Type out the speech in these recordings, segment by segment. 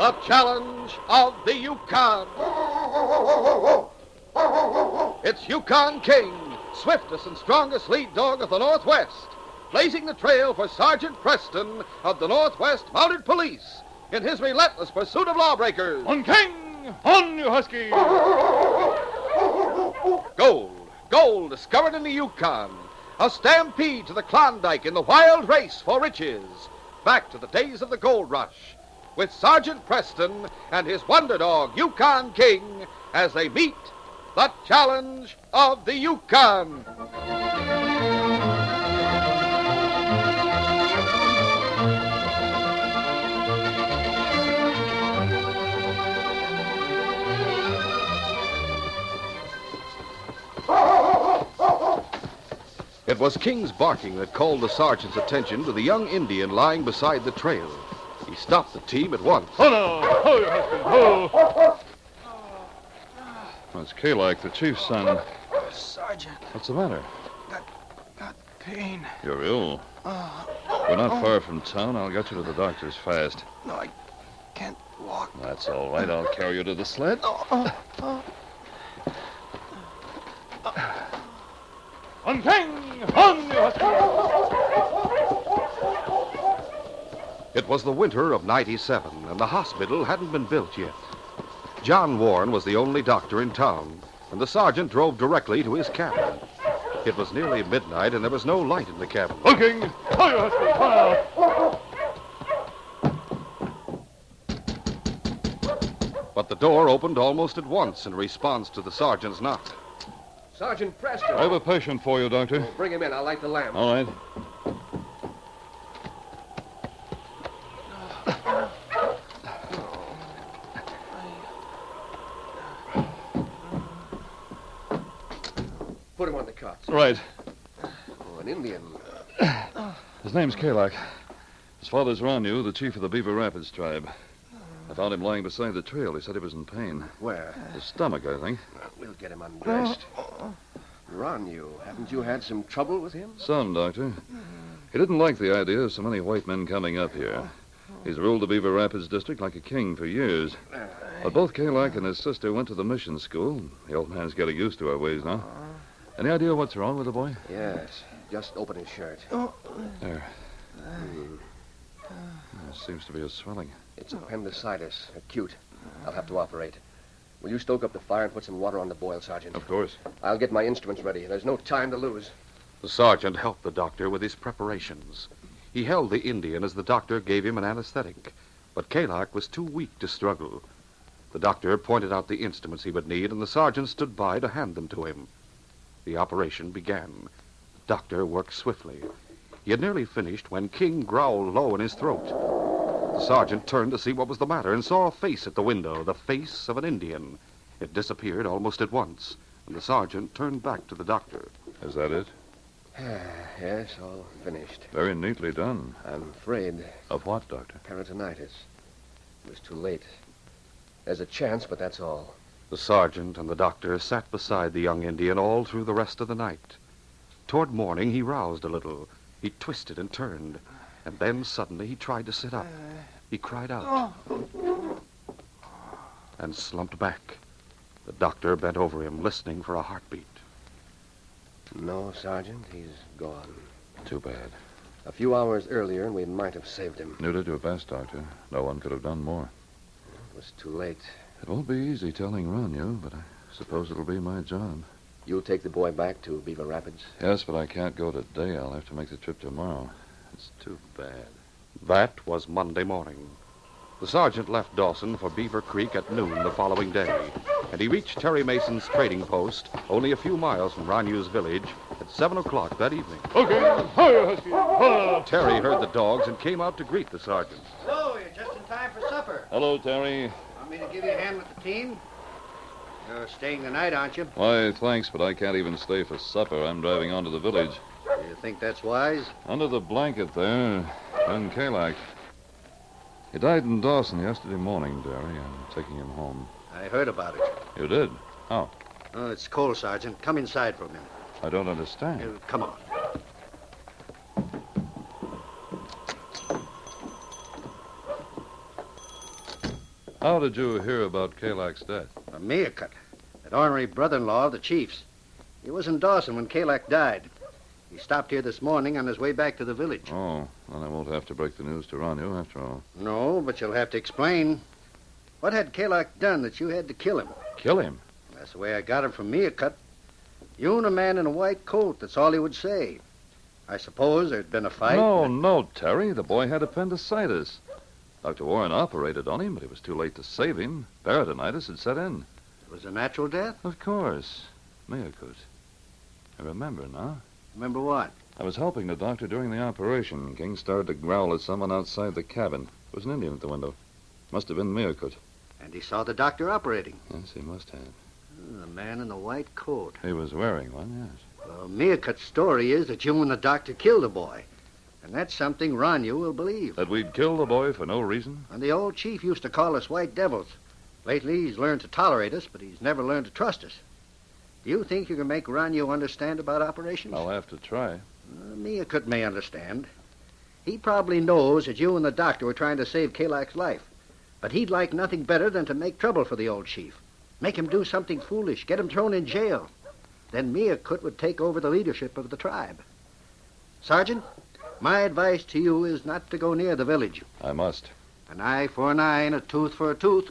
The challenge of the Yukon. It's Yukon King, swiftest and strongest lead dog of the Northwest, blazing the trail for Sergeant Preston of the Northwest Mounted Police in his relentless pursuit of lawbreakers. On King! On, you husky! Gold discovered in the Yukon. A stampede to the Klondike in the wild race for riches. Back to the days of the gold rush, with Sergeant Preston and his wonder dog, Yukon King, as they meet the challenge of the Yukon. It was King's barking that called the sergeant's attention to the young Indian lying beside the trail. He stopped the team at once. Oh, no! Oh, you husky! Oh! It's Kalak, the chief's son. Sergeant. What's the matter? Got pain. You're ill. We're not far from town. I'll get you to the doctor's fast. No, I can't walk. That's all right. I'll carry you to the sled. On King! On, you husky! It was the winter of '97, and the hospital hadn't been built yet. John Warren was the only doctor in town, and the sergeant drove directly to his cabin. It was nearly midnight, and there was no light in the cabin. On King! On, you husky! But the door opened almost at once in response to the sergeant's knock. Sergeant Preston. I have a patient for you, Doctor. Oh, bring him in. I'll light the lamp. All right. Put him on the cots. Right. Oh, an Indian. His name's Kalak. His father's Ranu, the chief of the Beaver Rapids tribe. I found him lying beside the trail. He said he was in pain. Where? His stomach, I think. We'll get him undressed. Ron, haven't you had some trouble with him? Some, Doctor. He didn't like the idea of so many white men coming up here. He's ruled the Beaver Rapids district like a king for years. But both Kalak and his sister went to the mission school. The old man's getting used to our ways now. Any idea what's wrong with the boy? Yes. Just open his shirt. There. There seems to be a swelling. It's appendicitis. Acute. I'll have to operate. Will you stoke up the fire and put some water on the boil, Sergeant? Of course. I'll get my instruments ready. There's no time to lose. The sergeant helped the doctor with his preparations. He held the Indian as the doctor gave him an anesthetic, but Kalak was too weak to struggle. The doctor pointed out the instruments he would need, and the sergeant stood by to hand them to him. The operation began. The doctor worked swiftly. He had nearly finished when King growled low in his throat. The sergeant turned to see what was the matter and saw a face at the window, the face of an Indian. It disappeared almost at once, and the sergeant turned back to the doctor. Is that it? Yes, all finished. Very neatly done. I'm afraid. Of what, Doctor? Peritonitis. It was too late. There's a chance, but that's all. The sergeant and the doctor sat beside the young Indian all through the rest of the night. Toward morning, he roused a little. He twisted and turned, and then suddenly he tried to sit up. He cried out and slumped back. The doctor bent over him, listening for a heartbeat. No, Sergeant, he's gone. Too bad. A few hours earlier, and we might have saved him. You did your best, Doctor. No one could have done more. It was too late. It won't be easy telling Ranu, but I suppose it'll be my job. You'll take the boy back to Beaver Rapids? Yes, but I can't go today. I'll have to make the trip tomorrow. It's too bad. That was Monday morning. The sergeant left Dawson for Beaver Creek at noon the following day, and he reached Terry Mason's trading post only a few miles from Ranu's village at 7 o'clock that evening. Okay. Hiya, husky. Terry heard the dogs and came out to greet the sergeant. Hello, you're just in time for supper. Hello, Terry. Want me to give you a hand with the team? You're staying the night, aren't you? Why, thanks, but I can't even stay for supper. I'm driving on to the village. You think that's wise? Under the blanket there, Ben Kalak. He died in Dawson yesterday morning, Terry. I'm taking him home. I heard about it. You did? How? Oh, it's cold, Sergeant. Come inside for a minute. I don't understand. Come on. How did you hear about Kalak's death? A Meerkat, that ornery brother-in-law of the chief's. He was in Dawson when Kalak died. He stopped here this morning on his way back to the village. Oh, then I won't have to break the news to Ronyo after all. No, but you'll have to explain. What had Kalak done that you had to kill him? Kill him? That's the way I got him from Meerkat. You and a man in a white coat, that's all he would say. I suppose there'd been a fight. No, Terry. The boy had appendicitis. Dr. Warren operated on him, but it was too late to save him. Peritonitis had set in. It was a natural death? Of course. Meerkat. I remember now. Remember what? I was helping the doctor during the operation. King started to growl at someone outside the cabin. There was an Indian at the window. Must have been Meerkat. And he saw the doctor operating. Yes, he must have. The man in the white coat. He was wearing one, yes. Well, Meerkat's story is that you and the doctor killed the boy. And that's something Ronyo will believe. That we'd kill the boy for no reason? And the old chief used to call us white devils. Lately, he's learned to tolerate us, but he's never learned to trust us. Do you think you can make Ronyo understand about operations? I'll have to try. Meerkat may understand. He probably knows that you and the doctor were trying to save Kalak's life. But he'd like nothing better than to make trouble for the old chief. Make him do something foolish, get him thrown in jail. Then Meerkat would take over the leadership of the tribe. Sergeant, my advice to you is not to go near the village. I must. An eye for an eye and a tooth for a tooth.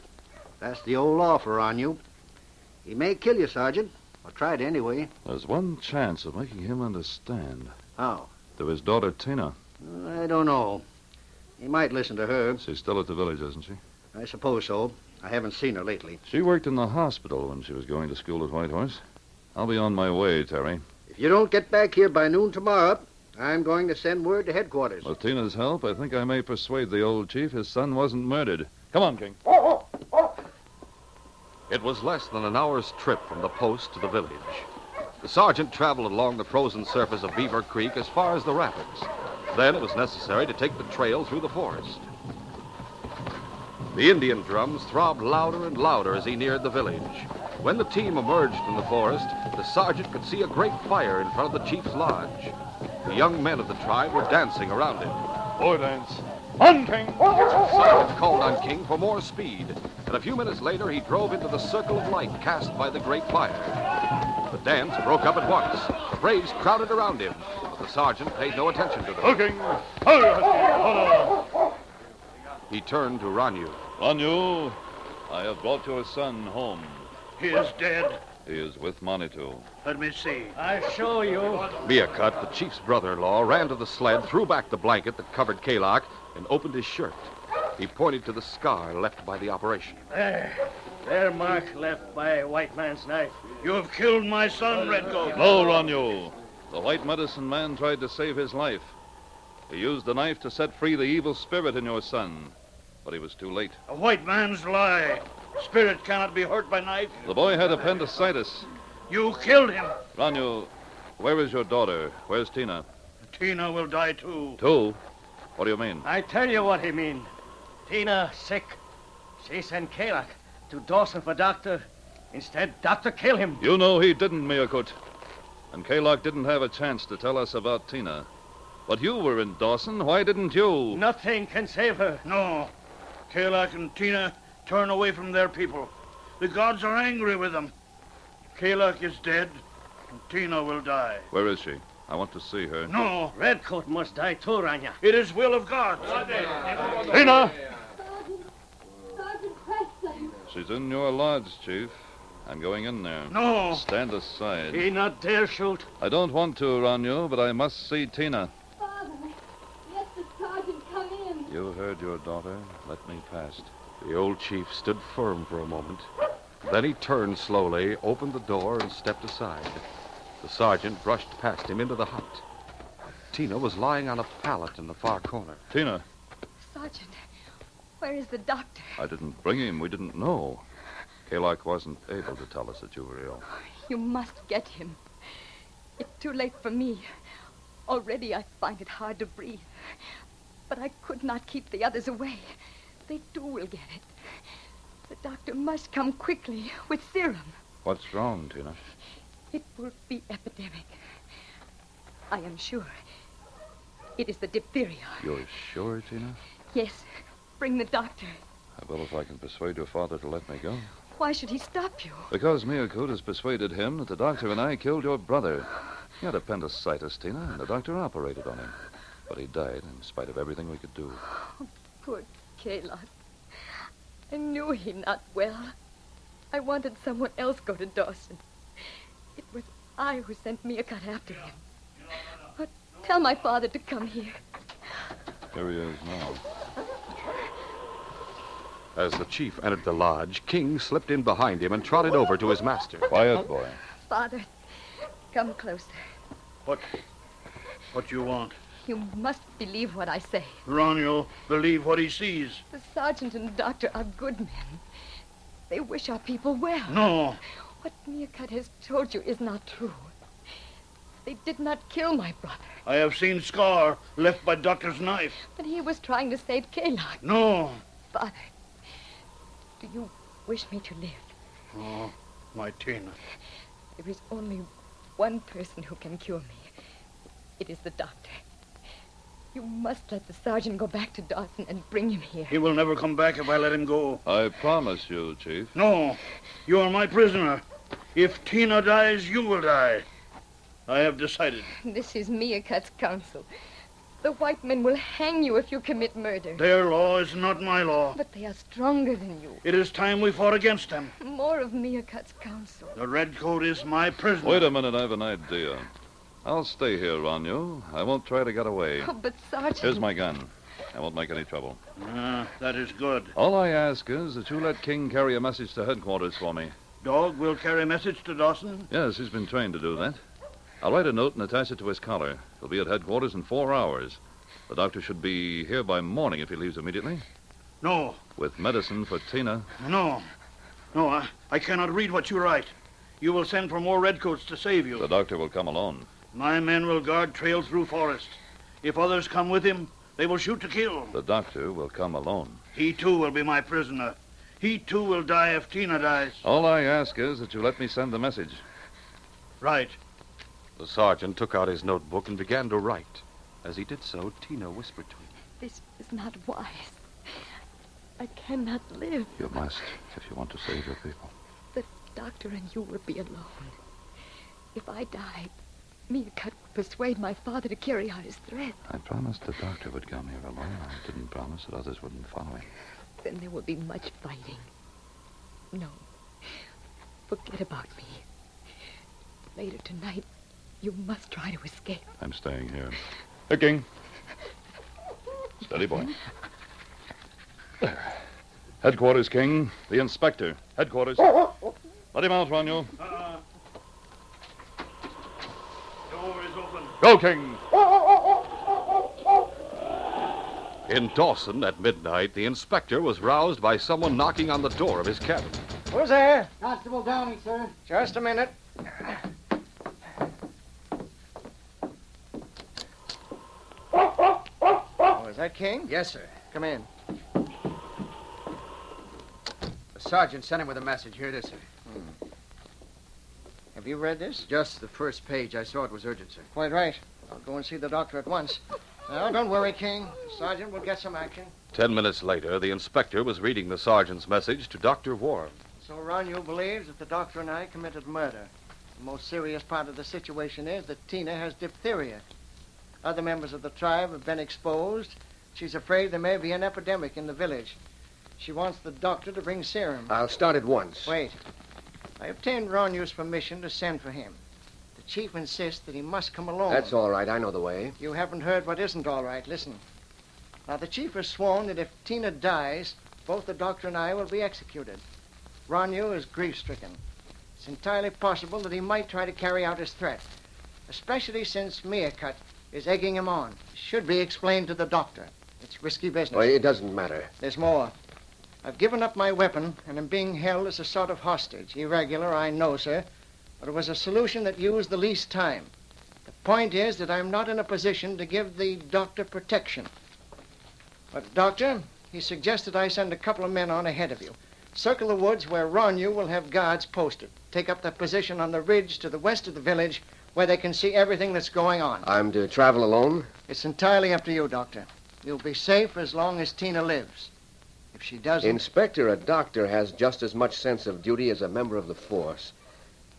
That's the old law for Ronyo. He may kill you, Sergeant. Or try it anyway. There's one chance of making him understand. How? To his daughter, Tina. I don't know. He might listen to her. She's still at the village, isn't she? I suppose so. I haven't seen her lately. She worked in the hospital when she was going to school at Whitehorse. I'll be on my way, Terry. If you don't get back here by noon tomorrow, I'm going to send word to headquarters. With Tina's help, I think I may persuade the old chief his son wasn't murdered. Come on, King. It was less than an hour's trip from the post to the village. The sergeant traveled along the frozen surface of Beaver Creek as far as the rapids. Then it was necessary to take the trail through the forest. The Indian drums throbbed louder and louder as he neared the village. When the team emerged from the forest, the sergeant could see a great fire in front of the chief's lodge. The young men of the tribe were dancing around it. War dance. On, King! The sergeant called on King for more speed, and a few minutes later he drove into the circle of light cast by the great fire. The dance broke up at once. The braves crowded around him, but the sergeant paid no attention to them. King! Hold He turned to Ronyo. Ronyo, I have brought your son home. He is dead. He is with Manitou. Let me see. I show you. Meerkat, the chief's brother-in-law, ran to the sled, threw back the blanket that covered Kalak, and opened his shirt. He pointed to the scar left by the operation. There mark left by a white man's knife. You have killed my son, Redcoat. No, Ronyo. The white medicine man tried to save his life. He used the knife to set free the evil spirit in your son. But he was too late. A white man's lie. Spirit cannot be hurt by knife. The boy had appendicitis. You killed him. Ronyo, where is your daughter? Where's Tina? Tina will die, too. Two? What do you mean? I tell you what he mean. Tina sick. She sent Kalak to Dawson for doctor. Instead, doctor kill him. You know he didn't, Meerkat. And Kalak didn't have a chance to tell us about Tina. But you were in Dawson. Why didn't you? Nothing can save her. No. Kalak and Tina turn away from their people. The gods are angry with them. Kalak is dead, and Tina will die. Where is she? I want to see her. No. Redcoat must die too, Ranya. It is will of God. Tina! Sergeant Preston. She's in your lodge, Chief. I'm going in there. No. Stand aside. He not dare shoot. I don't want to, Ronyo, but I must see Tina. Father, let the sergeant come in. You heard your daughter. Let me past. The old chief stood firm for a moment. Then he turned slowly, opened the door, and stepped aside. The sergeant brushed past him into the hut. Tina was lying on a pallet in the far corner. Tina, Sergeant, where is the doctor? I didn't bring him. We didn't know. Kalak wasn't able to tell us that you were ill. You must get him. It's too late for me. Already I find it hard to breathe. But I could not keep the others away. They too will get it. The doctor must come quickly with serum. What's wrong, Tina? It will be epidemic. I am sure. It is the diphtheria. You're sure, Tina? Yes. Bring the doctor. I will if I can persuade your father to let me go. Why should he stop you? Because Miyako has persuaded him that the doctor and I killed your brother. He had appendicitis, Tina, and the doctor operated on him. But he died in spite of everything we could do. Oh, poor Kalak. I knew him not well. I wanted someone else go to Dawson. It was I who sent Miyako after him. But tell my father to come here. Here he is now. As the chief entered the lodge, King slipped in behind him and trotted over to his master. Quiet, boy. Father, come closer. What you want? You must believe what I say. Ronyo, believe what he sees. The sergeant and the doctor are good men. They wish our people well. No. What Miyako has told you is not true. They did not kill my brother. I have seen scar left by doctor's knife. But he was trying to save Kalak. No. Father, do you wish me to live? Oh, my Tina. There is only one person who can cure me. It is the doctor. You must let the sergeant go back to Dawson and bring him here. He will never come back if I let him go. I promise you, Chief. No, you are my prisoner. If Tina dies, you will die. I have decided. This is Miyako's counsel. The white men will hang you if you commit murder. Their law is not my law. But they are stronger than you. It is time we fought against them. More of Miyako's counsel. The Redcoat is my prisoner. Wait a minute, I have an idea. I'll stay here, Ronyo. I won't try to get away. Oh, but Sergeant... Here's my gun. I won't make any trouble. That is good. All I ask is that you let King carry a message to headquarters for me. Dog will carry a message to Dawson? Yes, he's been trained to do that. I'll write a note and attach it to his collar. He'll be at headquarters in 4 hours. The doctor should be here by morning if he leaves immediately. No. With medicine for Tina. No, I cannot read what you write. You will send for more Redcoats to save you. The doctor will come alone. My men will guard trail through forest. If others come with him, they will shoot to kill. The doctor will come alone. He, too, will be my prisoner. He, too, will die if Tina dies. All I ask is that you let me send the message. Right. The sergeant took out his notebook and began to write. As he did so, Tina whispered to him. This is not wise. I cannot live. You must, if you want to save your people. The doctor and you will be alone. If I die, Miyako will persuade my father to carry out his threat. I promised the doctor would come here alone. I didn't promise that others wouldn't follow him. Then there will be much fighting. No. Forget about me. Later tonight, you must try to escape. I'm staying here. Here, King. Steady, boy. There. Headquarters, King. The inspector. Headquarters. Let him out, Ronyo. Door is open. Go, King. In Dawson at midnight, the inspector was roused by someone knocking on the door of his cabin. Who's there? Constable Downey, sir. Just a minute. Oh, is that King? Yes, sir. Come in. The sergeant sent him with a message. Here it is, sir. Have you read this? Just the first page. I saw it was urgent, sir. Quite right. I'll go and see the doctor at once. Now, don't worry, King. The sergeant will get some action. 10 minutes later, the inspector was reading the sergeant's message to Dr. Warren. So Ronyo believes that the doctor and I committed murder. The most serious part of the situation is that Tina has diphtheria. Other members of the tribe have been exposed. She's afraid there may be an epidemic in the village. She wants the doctor to bring serum. I'll start at once. Wait. I obtained Ronyo's permission to send for him. The chief insists that he must come alone. That's all right. I know the way. You haven't heard what isn't all right. Listen. Now, the chief has sworn that if Tina dies, both the doctor and I will be executed. Ronyo is grief-stricken. It's entirely possible that he might try to carry out his threat, especially since Miyako is egging him on. It should be explained to the doctor. It's risky business. Well, it doesn't matter. There's more. I've given up my weapon and am being held as a sort of hostage. Irregular, I know, sir, but it was a solution that used the least time. The point is that I'm not in a position to give the doctor protection. But, Doctor, he suggested I send a couple of men on ahead of you. Circle the woods where Ronyo will have guards posted. Take up the position on the ridge to the west of the village where they can see everything that's going on. I'm to travel alone? It's entirely up to you, Doctor. You'll be safe as long as Tina lives. If she doesn't... Inspector, a doctor has just as much sense of duty as a member of the force.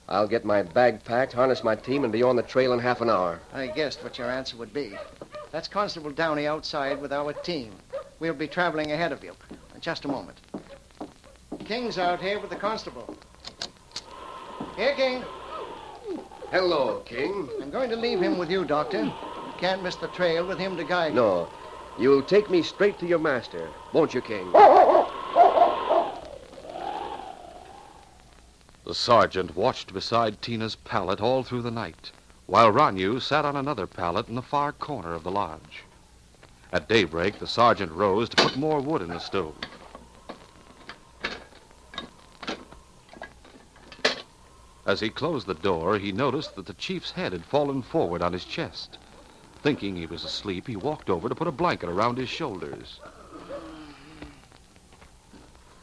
I'll get my bag packed, harness my team, and be on the trail in half an hour. I guessed what your answer would be. That's Constable Downey outside with our team. We'll be traveling ahead of you. In just a moment. King's out here with the constable. Here, King. Hello, King. I'm going to leave him with you, Doctor. You can't miss the trail with him to guide you. No. You'll take me straight to your master, won't you, King? The sergeant watched beside Tina's pallet all through the night, while Ranyu sat on another pallet in the far corner of the lodge. At daybreak, the sergeant rose to put more wood in the stove. As he closed the door, he noticed that the chief's head had fallen forward on his chest. Thinking he was asleep, he walked over to put a blanket around his shoulders.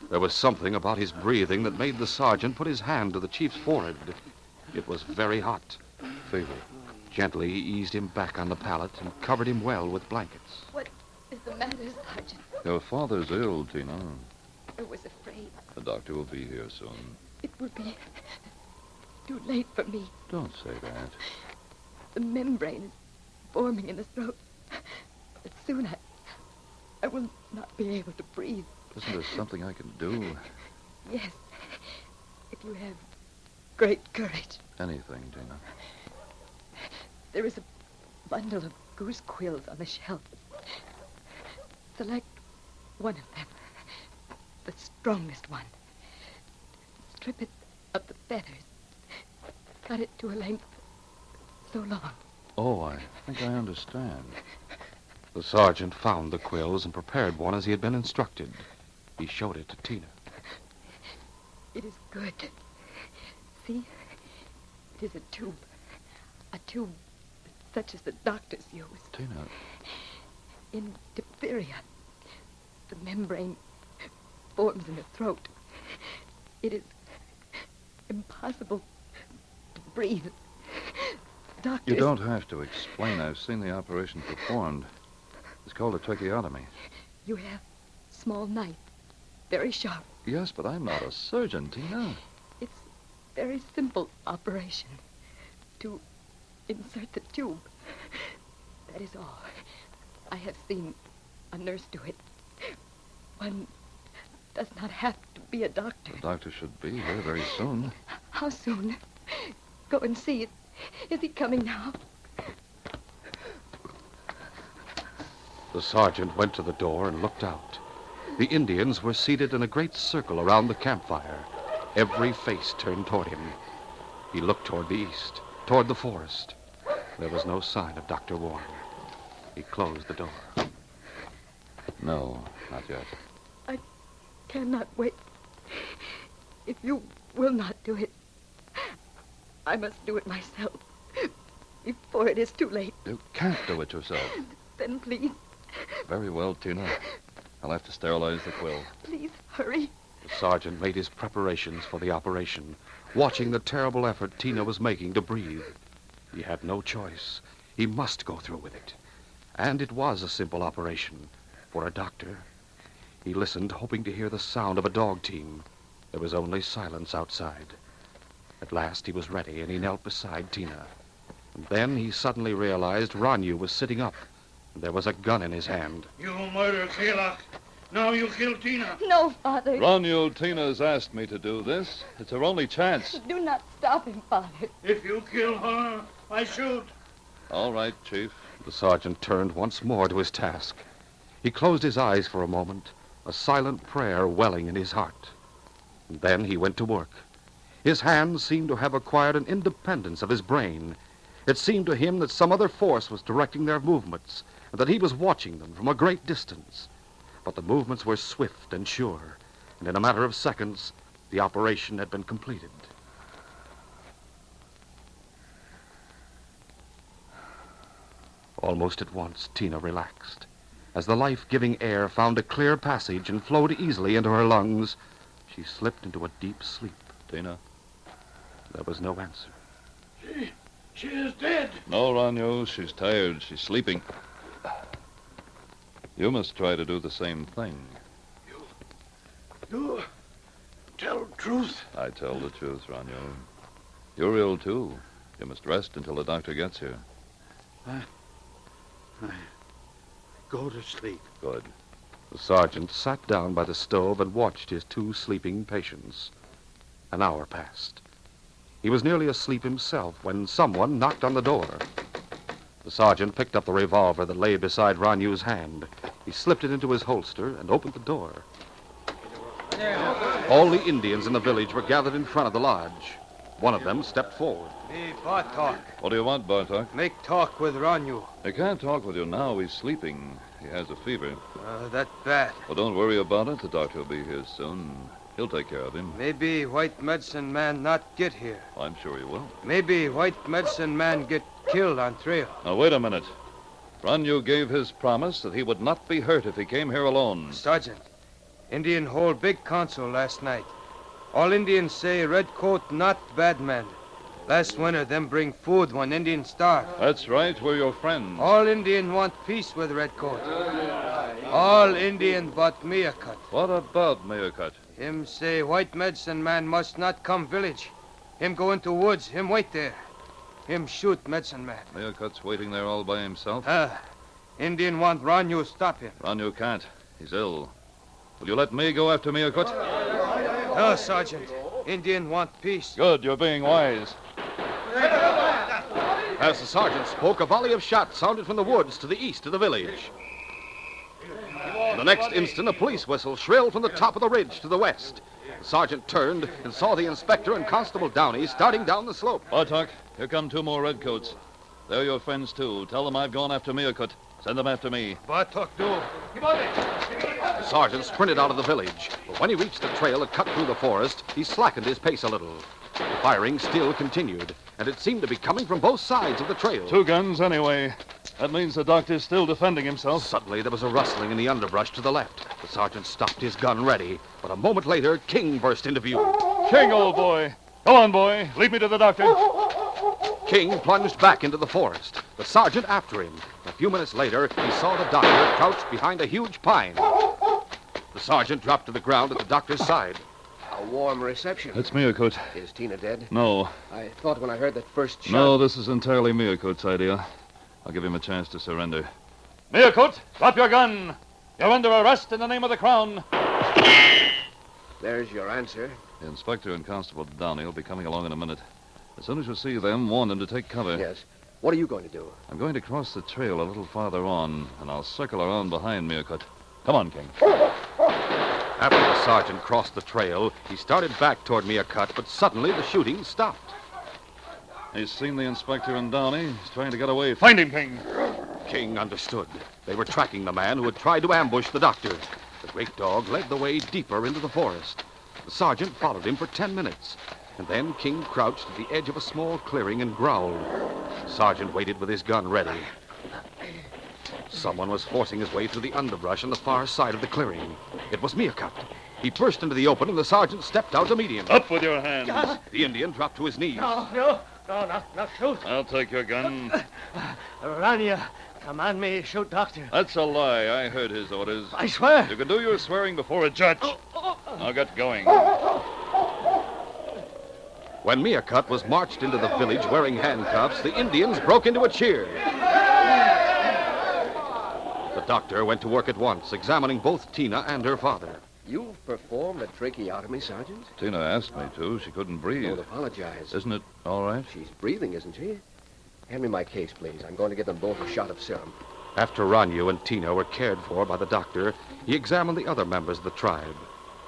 There was something about his breathing that made the sergeant put his hand to the chief's forehead. It was very hot. Fever. Gently, he eased him back on the pallet and covered him well with blankets. What is the matter, Sergeant? Your father's ill, Tina. I was afraid. The doctor will be here soon. It will be too late for me. Don't say that. The membrane is forming in the throat. But soon I will not be able to breathe. Isn't there something I can do? Yes, if you have great courage. Anything, Tina. There is a bundle of goose quills on the shelf. Select one of them, the strongest one. Strip it of the feathers. Cut it to a length so long. Oh, I think I understand. The sergeant found the quills and prepared one as he had been instructed. He showed it to Tina. It is good. See? It is a tube. A tube such as the doctors use. Tina. In diphtheria, the membrane forms in the throat. It is impossible to breathe. Doctors... You don't have to explain. I've seen the operation performed. It's called a tracheotomy. You have small knife, very sharp. Yes, but I'm not a surgeon, Tina. It's a very simple operation. To insert the tube. That is all. I have seen a nurse do it. One does not have to be a doctor. The doctor should be here very soon. How soon? Go and see. Is he coming now? The sergeant went to the door and looked out. The Indians were seated in a great circle around the campfire, every face turned toward him. He looked toward the east, toward the forest. There was no sign of Dr. Warren. He closed the door. No, not yet. I cannot wait. If you will not do it, I must do it myself before it is too late. You can't do it yourself. Then please, Very well, Tina. I'll have to sterilize the quill. please hurry. The sergeant made his preparations for the operation, watching the terrible effort Tina was making to breathe. He had no choice. He must go through with it. And it was a simple operation for a doctor. He listened, hoping to hear the sound of a dog team. There was only silence outside. At last he was ready, and he knelt beside Tina. And then he suddenly realized Ranyu was sitting up, and there was a gun in his hand. You murder Kalak. Now you kill Tina. No, Father. Ranyu, Tina's asked me to do this. It's her only chance. Do not stop him, Father. If you kill her, I shoot. All right, Chief. The sergeant turned once more to his task. He closed his eyes for a moment, a silent prayer welling in his heart. And then he went to work. His hands seemed to have acquired an independence of his brain. It seemed to him that some other force was directing their movements, and that he was watching them from a great distance. But the movements were swift and sure, and in a matter of seconds, the operation had been completed. Almost at once, Tina relaxed. As the life-giving air found a clear passage and flowed easily into her lungs, she slipped into a deep sleep. Tina? There was no answer. She is dead. No, Ranyu. She's tired. She's sleeping. You must try to do the same thing. You tell truth. I tell the truth, Ranyo. You're ill, too. You must rest until the doctor gets here. I go to sleep. Good. The sergeant sat down by the stove and watched his two sleeping patients. An hour passed. He was nearly asleep himself when someone knocked on the door. The sergeant picked up the revolver that lay beside Ranyu's hand. He slipped it into his holster and opened the door. All the Indians in the village were gathered in front of the lodge. One of them stepped forward. Me, Bartok. What do you want, Bartok? Make talk with Ranyu. I can't talk with you now. He's sleeping. He has a fever. That bad. Well, don't worry about it. The doctor will be here soon. He'll take care of him. Maybe white medicine man not get here. I'm sure he will. Maybe white medicine man get killed on trail. Now, wait a minute. Ranyu gave his promise that he would not be hurt if he came here alone. Sergeant, Indian hold big council last night. All Indians say Redcoat not bad man. Last winter, them bring food when Indians starve. That's right. We're your friends. All Indian want peace with Redcoat. All Indian but Meerkat. What about Meerkat? Him say white medicine man must not come village. Him go into woods. Him wait there. Him shoot medicine man. Meerkat's waiting there all by himself? Indian want Ranyu stop him. Ranyu can't. He's ill. Will you let me go after Meerkat? No, Sergeant. Indian want peace. Good. You're being wise. As the sergeant spoke, a volley of shots sounded from the woods to the east of the village. The next instant, a police whistle shrilled from the top of the ridge to the west. The sergeant turned and saw the inspector and Constable Downey starting down the slope. Bartok, here come two more redcoats. They're your friends, too. Tell them I've gone after Meerkat. Send them after me. Bartok do. The sergeant sprinted out of the village, but when he reached the trail that cut through the forest, he slackened his pace a little. The firing still continued, and it seemed to be coming from both sides of the trail. Two guns, anyway. That means the doctor's still defending himself. Suddenly, there was a rustling in the underbrush to the left. The sergeant stopped his gun ready, but a moment later, King burst into view. King, old boy. Go on, boy. Lead me to the doctor. King plunged back into the forest, the sergeant after him. A few minutes later, he saw the doctor crouched behind a huge pine. The sergeant dropped to the ground at the doctor's side. A warm reception. That's Meerkat. Is Tina dead? No. I thought when I heard that first shot... No, this is entirely Meerkat's idea. I'll give him a chance to surrender. Meerkat, drop your gun. You're under arrest in the name of the Crown. There's your answer. The inspector and Constable Downey will be coming along in a minute. As soon as you see them, warn them to take cover. Yes. What are you going to do? I'm going to cross the trail a little farther on, and I'll circle around behind Meerkat. Come on, King. After the sergeant crossed the trail, he started back toward Meerkat, but suddenly the shooting stopped. He's seen the inspector and Downey. He's trying to get away. Find him, King. King understood. They were tracking the man who had tried to ambush the doctor. The great dog led the way deeper into the forest. The sergeant followed him for 10 minutes, and then King crouched at the edge of a small clearing and growled. The sergeant waited with his gun ready. Someone was forcing his way through the underbrush on the far side of the clearing. It was Meerkat. He burst into the open, and the sergeant stepped out to meet him. Up with your hands. The Indian dropped to his knees. No, not shoot. I'll take your gun. Rania, command me shoot doctor. That's a lie. I heard his orders. I swear. You can do your swearing before a judge. Now get going. When Meerkat was marched into the village wearing handcuffs, the Indians broke into a cheer. The doctor went to work at once, examining both Tina and her father. You've performed a tracheotomy, Sergeant? Tina asked me to. She couldn't breathe. Don't apologize. Isn't it all right? She's breathing, isn't she? Hand me my case, please. I'm going to give them both a shot of serum. After Ranyu and Tina were cared for by the doctor, he examined the other members of the tribe.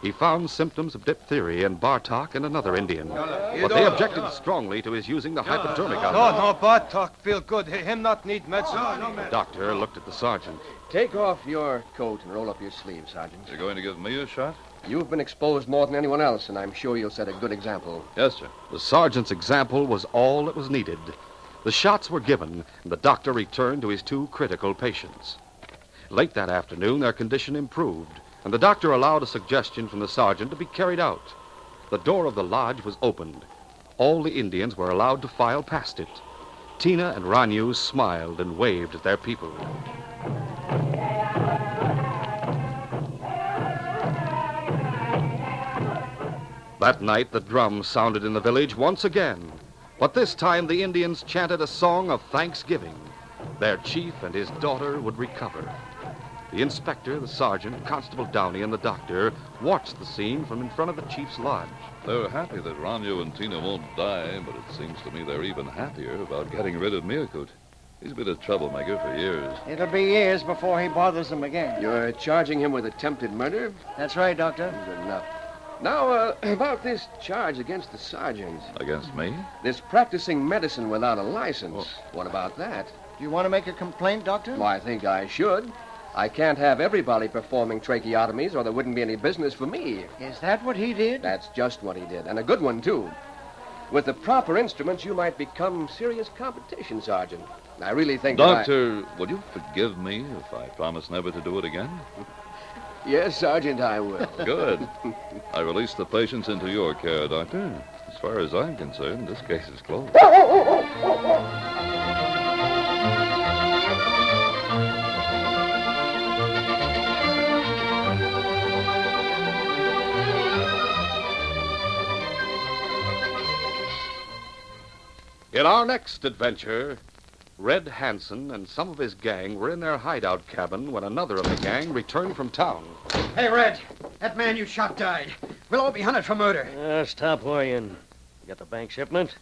He found symptoms of diphtheria in Bartok and another Indian, but they objected strongly to his using the hypodermic on them. No, Bartok feel good. Him not need medicine. The doctor looked at the sergeant. Take off your coat and roll up your sleeve, Sergeant. You're going to give me a shot? You've been exposed more than anyone else, and I'm sure you'll set a good example. Yes, sir. The sergeant's example was all that was needed. The shots were given, and the doctor returned to his two critical patients. Late that afternoon, their condition improved, and the doctor allowed a suggestion from the sergeant to be carried out. The door of the lodge was opened. All the Indians were allowed to file past it. Tina and Ranyu smiled and waved at their people. That night, the drums sounded in the village once again. But this time, the Indians chanted a song of thanksgiving. Their chief and his daughter would recover. The inspector, the sergeant, Constable Downey, and the doctor watched the scene from in front of the chief's lodge. They're happy that Ranyo and Tina won't die, but it seems to me they're even happier about getting rid of Mirkut. He's been a troublemaker for years. It'll be years before he bothers them again. You're charging him with attempted murder? That's right, Doctor. Good enough. Now, about this charge against the sergeant. Against me? This practicing medicine without a license. What about that? Do you want to make a complaint, Doctor? Well, I think I should. I can't have everybody performing tracheotomies or there wouldn't be any business for me. Is that what he did? That's just what he did, and a good one, too. With the proper instruments, you might become serious competition, Sergeant. I really think Doctor, will you forgive me if I promise never to do it again? Yes, Sergeant, I will. Good. I release the patients into your care, Doctor. As far as I'm concerned, this case is closed. In our next adventure, Red Hansen and some of his gang were in their hideout cabin when another of the gang returned from town. Hey, Red, that man you shot died. We'll all be hunted for murder. Stop worrying. You got the bank shipment?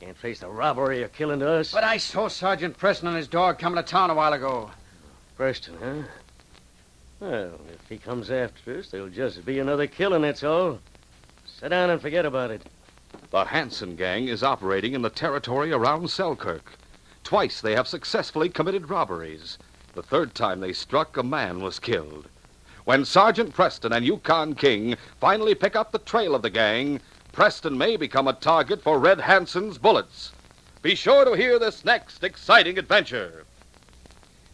Can't face the robbery or killing to us. But I saw Sergeant Preston and his dog coming to town a while ago. Preston, huh? Well, if he comes after us, there'll just be another killing, that's all. Sit down and forget about it. The Hansen gang is operating in the territory around Selkirk. Twice they have successfully committed robberies. The third time they struck, a man was killed. When Sergeant Preston and Yukon King finally pick up the trail of the gang, Preston may become a target for Red Hansen's bullets. Be sure to hear this next exciting adventure.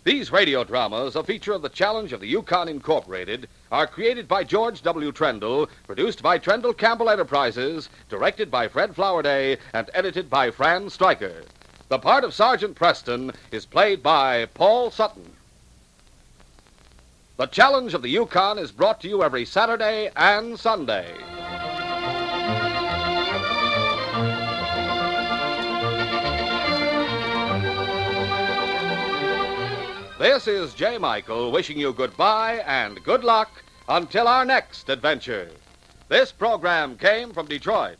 These radio dramas, a feature of the Challenge of the Yukon Incorporated, are created by George W. Trendle, produced by Trendle Campbell Enterprises, directed by Fred Flowerday, and edited by Fran Stryker. The part of Sergeant Preston is played by Paul Sutton. The Challenge of the Yukon is brought to you every Saturday and Sunday. This is J. Michael wishing you goodbye and good luck until our next adventure. This program came from Detroit.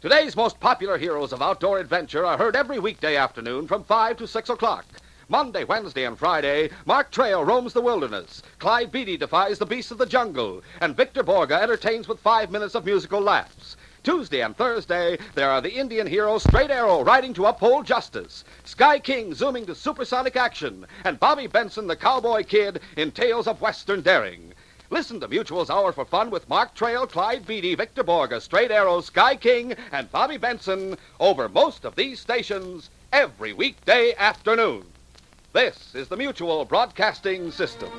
Today's most popular heroes of outdoor adventure are heard every weekday afternoon from 5 to 6 o'clock. Monday, Wednesday, and Friday, Mark Trail roams the wilderness, Clyde Beatty defies the beasts of the jungle, and Victor Borga entertains with 5 minutes of musical laughs. Tuesday and Thursday, there are the Indian hero Straight Arrow riding to uphold justice, Sky King zooming to supersonic action, and Bobby Benson, the cowboy kid, in tales of western daring. Listen to Mutual's Hour for Fun with Mark Trail, Clyde Beatty, Victor Borga, Straight Arrow, Sky King, and Bobby Benson over most of these stations every weekday afternoon. This is the Mutual Broadcasting System.